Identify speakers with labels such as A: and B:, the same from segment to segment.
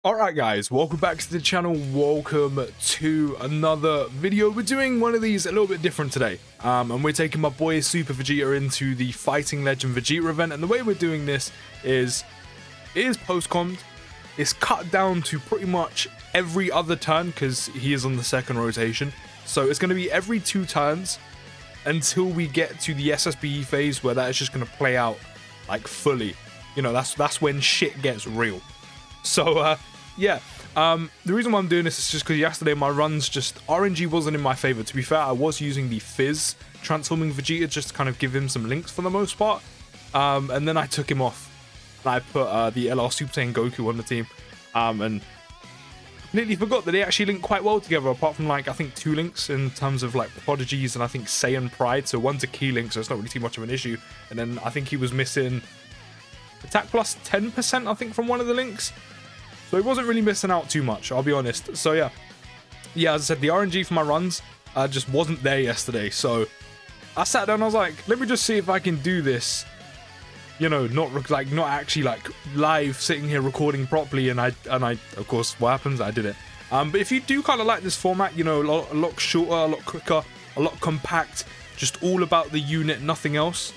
A: Alright guys, welcome back to the channel, welcome to another video. We're doing one of these a little bit different today, and we're taking my boy Super Vegeta into the Fighting Legend Vegeta event, and the way we're doing this is post-commed. It's cut down to pretty much every other turn because he is on the second rotation, so it's going to be every 2 turns until we get to the SSBE phase where that is just going to play out like fully. You know, that's when shit gets real. So yeah, the reason why I'm doing this is just because yesterday my runs RNG wasn't in my favor. To be fair, I was using the Fizz transforming Vegeta just to kind of give him some links for the most part, and then I took him off and I put the LR Super Saiyan Goku on the team, and completely forgot that they actually link quite well together, apart from like I think 2 links in terms of like Prodigies and I think Saiyan Pride. So one's a key link, so it's not really too much of an issue, and then I think he was missing attack plus 10% I think from one of the links. So he wasn't really missing out too much, I'll be honest. So yeah, as I said, the RNG for my runs just wasn't there yesterday. So I sat down, I was like, let me just see if I can do this. You know, not actually like live sitting here recording properly. And I of course, what happens? I did it. But if you do kind of like this format, you know, a lot shorter, a lot quicker, a lot compact, just all about the unit, nothing else,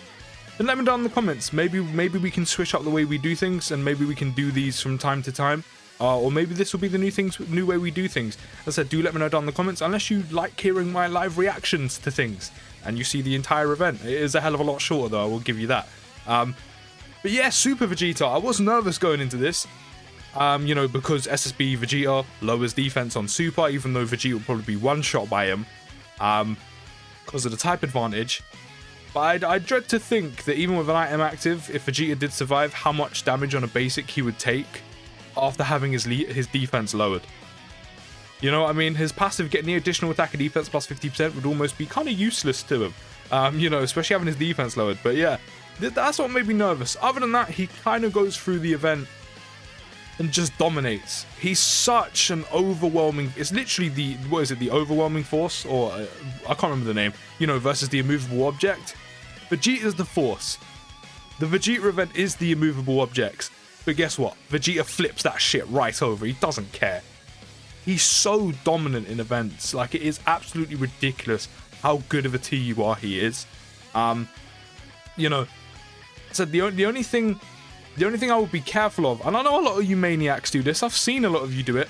A: then let me know in the comments. Maybe we can switch up the way we do things, and maybe we can do these from time to time. Or maybe this will be the new way we do things. As I said, do let me know down in the comments, unless you like hearing my live reactions to things and you see the entire event. It is a hell of a lot shorter though, I will give you that. But yeah, Super Vegeta, I was nervous going into this, you know, because SSB Vegeta lowers defense on Super, even though Vegeta will probably be one-shot by him because of the type advantage. But I dread to think that even with an item active, if Vegeta did survive, how much damage on a basic he would take after having his defense lowered. You know what I mean? His passive getting the additional attack and defense plus 50% would almost be kind of useless to him. You know, especially having his defense lowered. But yeah, that's what made me nervous. Other than that, he kind of goes through the event and just dominates. He's such an overwhelming... It's literally the... What is it? The overwhelming force? Or... I can't remember the name. You know, versus the immovable object. Vegeta is the force. The Vegeta event is the immovable objects. But guess what? Vegeta flips that shit right over. He doesn't care. He's so dominant in events. Like, it is absolutely ridiculous how good of a TUR he is. You know, so the only thing I would be careful of, and I know a lot of you maniacs do this, I've seen a lot of you do it.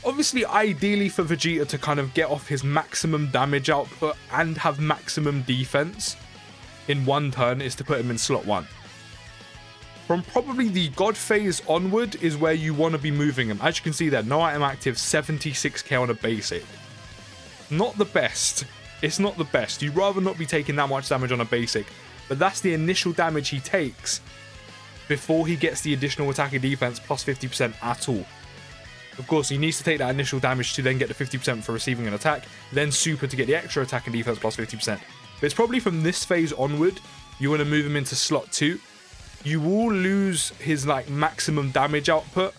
A: Obviously, ideally for Vegeta to kind of get off his maximum damage output and have maximum defense in one turn is to put him in slot 1. From probably the God phase onward is where you want to be moving him. As you can see there, no item active, 76k on a basic. Not the best. It's not the best. You'd rather not be taking that much damage on a basic. But that's the initial damage he takes before he gets the additional attack and defense plus 50% at all. Of course, he needs to take that initial damage to then get the 50% for receiving an attack, then super to get the extra attack and defense plus 50%. But it's probably from this phase onward, you want to move him into slot 2. You will lose his like maximum damage output,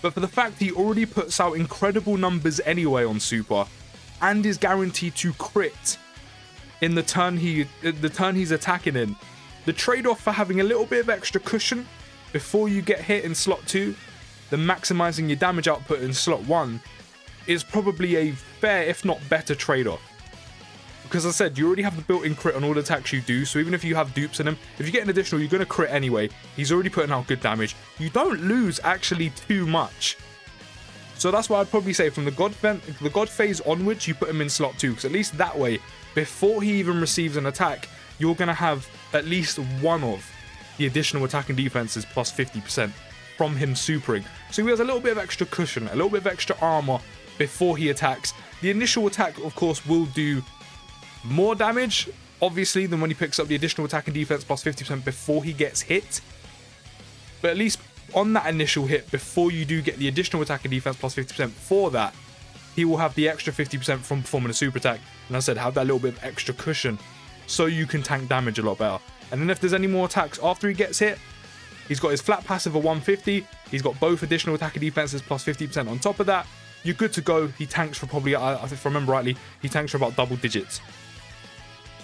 A: but for the fact he already puts out incredible numbers anyway on Super, and is guaranteed to crit in the turn he's attacking in, the trade-off for having a little bit of extra cushion before you get hit in slot 2, then maximizing your damage output in slot 1, is probably a fair, if not better, trade-off. Because as I said, you already have the built-in crit on all the attacks you do, so even if you have dupes in him, if you get an additional, you're going to crit anyway. He's already putting out good damage. You don't lose actually too much. So that's why I'd probably say from the God phase onwards, you put him in slot 2, because at least that way, before he even receives an attack, you're going to have at least one of the additional attack and defenses plus 50% from him supering. So he has a little bit of extra cushion, a little bit of extra armor before he attacks. The initial attack, of course, will do more damage, obviously, than when he picks up the additional attack and defense plus 50% before he gets hit. But at least on that initial hit, before you do get the additional attack and defense plus 50% for that, he will have the extra 50% from performing a super attack. And as I said, have that little bit of extra cushion so you can tank damage a lot better. And then if there's any more attacks after he gets hit, he's got his flat passive of 150. He's got both additional attack and defenses plus 50% on top of that. You're good to go. He tanks for probably, if I remember rightly, he tanks for about double digits.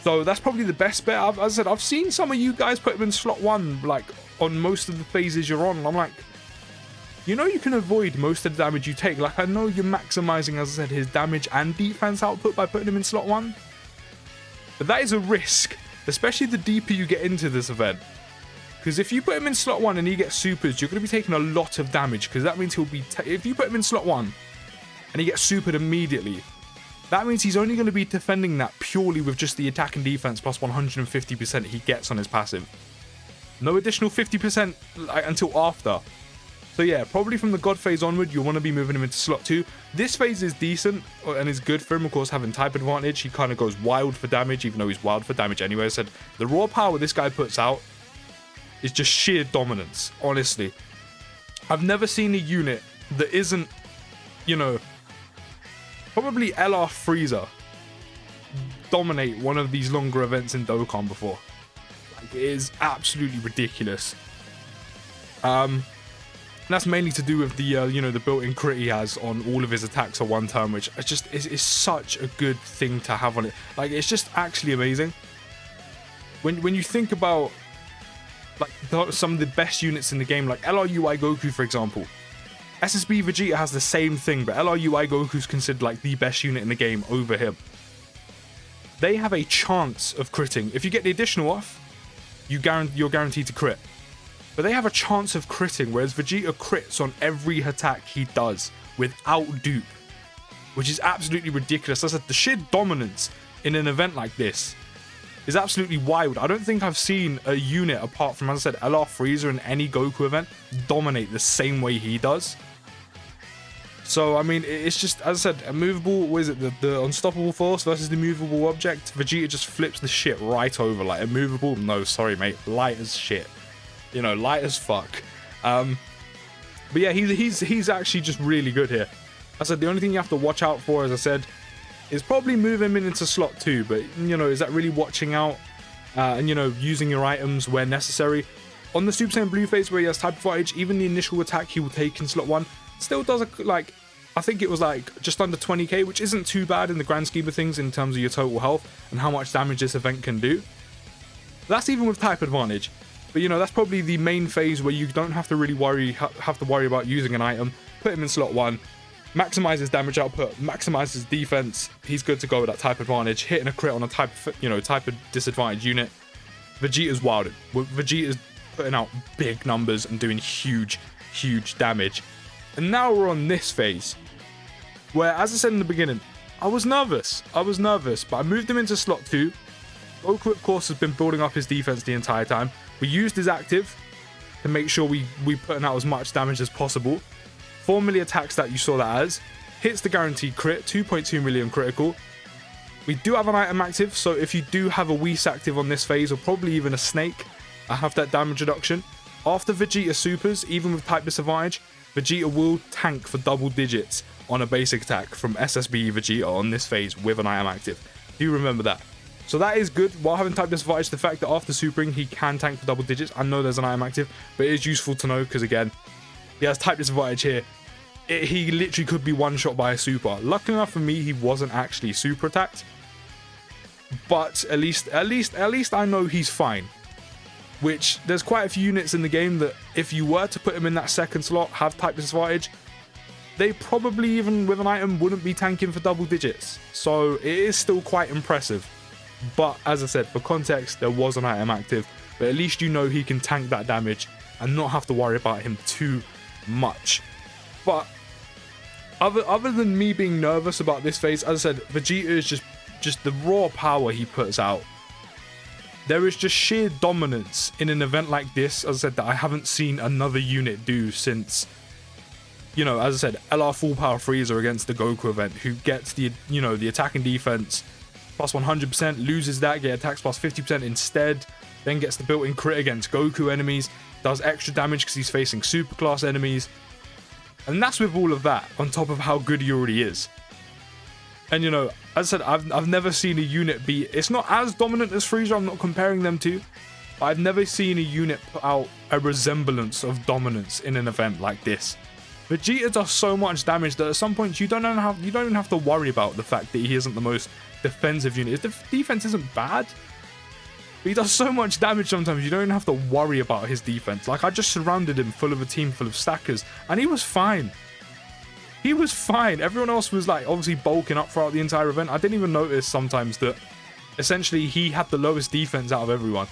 A: So that's probably the best bet. As I said, I've seen some of you guys put him in slot 1, like, on most of the phases you're on. And I'm like, you know you can avoid most of the damage you take. Like, I know you're maximizing, as I said, his damage and defense output by putting him in slot 1. But that is a risk, especially the deeper you get into this event. Because if you put him in slot 1 and he gets supers, you're going to be taking a lot of damage. Because that means he'll be... if you put him in slot 1 and he gets supered immediately, that means he's only going to be defending that purely with just the attack and defense plus 150% he gets on his passive. No additional 50% until after. So yeah, probably from the God phase onward, you'll want to be moving him into slot 2. This phase is decent and is good for him, of course, having type advantage. He kind of goes wild for damage, even though he's wild for damage anyway. I said the raw power this guy puts out is just sheer dominance, honestly. I've never seen a unit that isn't, you know, probably LR Freezer dominate one of these longer events in Dokkan before. Like, it is absolutely ridiculous. That's mainly to do with the, you know, the built-in crit he has on all of his attacks at one turn, which is such a good thing to have on it. Like, it's just actually amazing. When you think about, like, some of the best units in the game, like LRUI Goku, for example. SSB Vegeta has the same thing, but LRUI Goku's considered, like, the best unit in the game over him. They have a chance of critting. If you get the additional off, you're guaranteed to crit. But they have a chance of critting, whereas Vegeta crits on every attack he does without dupe, which is absolutely ridiculous. That's the sheer dominance in an event like this is absolutely wild. I don't think I've seen a unit apart from, as I said, LR Freezer in any Goku event dominate the same way he does. So, I mean, it's just, as I said, a movable, what is it, the unstoppable force versus the movable object. Vegeta just flips the shit right over. Like, immovable, no, sorry, mate, light as shit. You know, light as fuck. But yeah, he's actually just really good here. I said the only thing you have to watch out for, as I said, is probably move him into slot 2. But, you know, is that really watching out and, you know, using your items where necessary? On the Super Saiyan Blue phase where he has type advantage, even the initial attack he will take in slot 1 still does, like, I think it was like just under 20k, which isn't too bad in the grand scheme of things in terms of your total health and how much damage this event can do. That's even with type advantage. But, you know, that's probably the main phase where you don't have to really worry about using an item. Put him in slot 1, maximize his damage output, maximize his defense. He's good to go with that type advantage. Hitting a crit on a type of disadvantaged unit. Vegeta's wilded. Vegeta's putting out big numbers and doing huge damage. And now we're on this phase where, as I said in the beginning, I was nervous, but I moved him into slot 2. Goku, of course, has been building up his defense the entire time. We used his active to make sure we putting out as much damage as possible. 4 milli attack stat, you saw that as. Hits the guaranteed crit, 2.2 million critical. We do have an item active, so if you do have a Whis active on this phase, or probably even a Snake, I have that damage reduction. After Vegeta supers, even with type disadvantage, Vegeta will tank for double digits on a basic attack from SSB Vegeta on this phase with an item active. Do remember that. So that is good. While having type disadvantage, the fact that after supering he can tank for double digits. I know there's an item active, but it is useful to know because, again, he has type disadvantage here. He literally could be one shot by a super. Luckily enough for me, he wasn't actually super attacked. But at least I know he's fine. Which, there's quite a few units in the game that if you were to put him in that second slot, have type disadvantage, they probably, even with an item, wouldn't be tanking for double digits. So it is still quite impressive. But as I said, for context, there was an item active. But at least you know he can tank that damage and not have to worry about him too much. But other than me being nervous about this phase, as I said, Vegeta is just the raw power he puts out. There is just sheer dominance in an event like this, as I said, that I haven't seen another unit do since, you know, as I said, LR Full Power Freezer against the Goku event, who gets the, you know, the attack and defense plus 100%, loses that, get attacks plus 50% instead, then gets the built-in crit against Goku enemies, does extra damage because he's facing superclass enemies, and that's with all of that, on top of how good he already is. And, you know, as I said, I've never seen a unit be... It's not as dominant as Freezer, I'm not comparing them to. But I've never seen a unit put out a resemblance of dominance in an event like this. Vegeta does so much damage that at some points you don't even have to worry about the fact that he isn't the most defensive unit. His defense isn't bad. But he does so much damage sometimes, you don't even have to worry about his defense. Like, I just surrounded him full of a team full of stackers, and he was fine. He was fine. Everyone else was, like, obviously bulking up throughout the entire event. I didn't even notice sometimes that essentially he had the lowest defense out of everyone.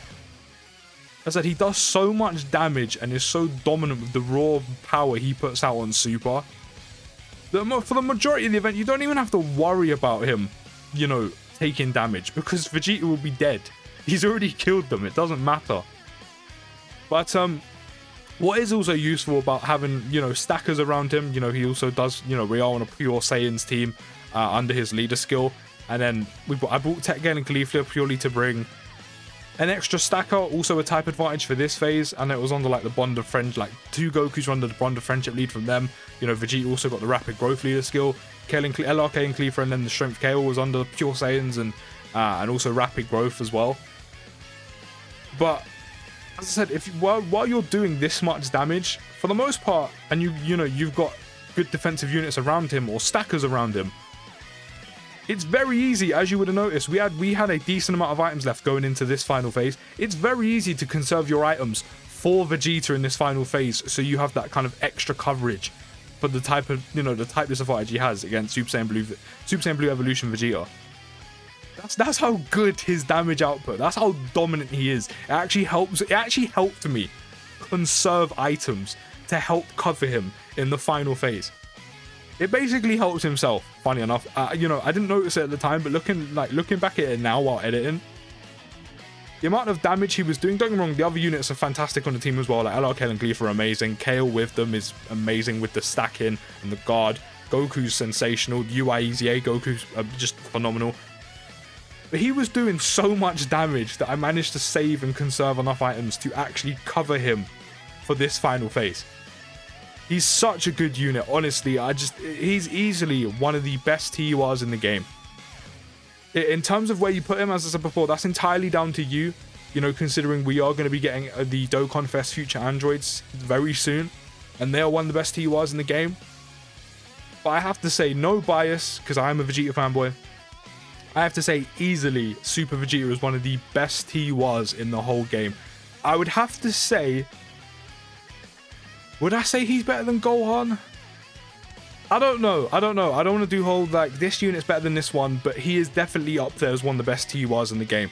A: I said, he does so much damage and is so dominant with the raw power he puts out on Super. That for the majority of the event, you don't even have to worry about him, you know, taking damage, because Vegeta will be dead. He's already killed them. It doesn't matter. But what is also useful about having, you know, stackers around him, you know, he also does, you know, we are on a pure Saiyans team under his leader skill. And then I brought Tekgen and Caulifla purely to bring an extra stacker, also a type advantage for this phase. And it was under like the bond of friendship, like 2 Gokus were under the bond of friendship lead from them. You know, Vegeta also got the rapid growth leader skill. LRK and Caulifla, and then the strength KO was under pure Saiyans and also rapid growth as well. But as I said, while you're doing this much damage, for the most part, and you know you've got good defensive units around him or stackers around him, it's very easy, as you would have noticed. We had a decent amount of items left going into this final phase. It's very easy to conserve your items for Vegeta in this final phase, so you have that kind of extra coverage for the type of, you know, the type disadvantage he has against Super Saiyan Blue Evolution Vegeta. That's how good his damage output. That's how dominant he is. It actually helped me conserve items to help cover him in the final phase. It basically helps himself. Funny enough, you know, I didn't notice it at the time, but looking back at it now while editing, the amount of damage he was doing. Don't get me wrong, the other units are fantastic on the team as well. Like LRK and Gleef are amazing. Kale with them is amazing with the stacking and the guard. Goku's sensational. UIEZA Goku's just phenomenal. But he was doing so much damage that I managed to save and conserve enough items to actually cover him for this final phase. He's such a good unit, honestly. He's easily one of the best TURs in the game. In terms of where you put him, as I said before, that's entirely down to you. You know, considering we are going to be getting the DOKKANFEST future androids very soon, and they are one of the best TURs in the game. But I have to say, no bias, because I am a Vegeta fanboy, I have to say easily Super Vegeta is one of the best TURs in the whole game. I would have to say, would I say he's better than Gohan? I don't know. I don't want to do whole like this unit's better than this one, but he is definitely up there as one of the best TURs in the game.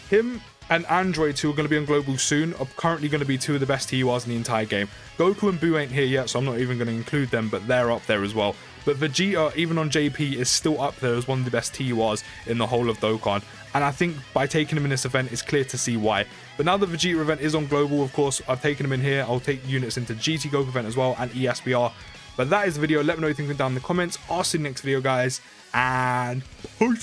A: Him and androids who are going to be on global soon are currently going to be 2 of the best TURs in the entire game. Goku and Buu ain't here yet, so I'm not even going to include them, but they're up there as well. But Vegeta, even on JP, is still up there as one of the best TURs in the whole of Dokkan. And I think by taking him in this event, it's clear to see why. But now the Vegeta event is on global, of course, I've taken him in here. I'll take units into GT Goku event as well and ESBR. But that is the video. Let me know what you think down in the comments. I'll see you in the next video, guys. And peace.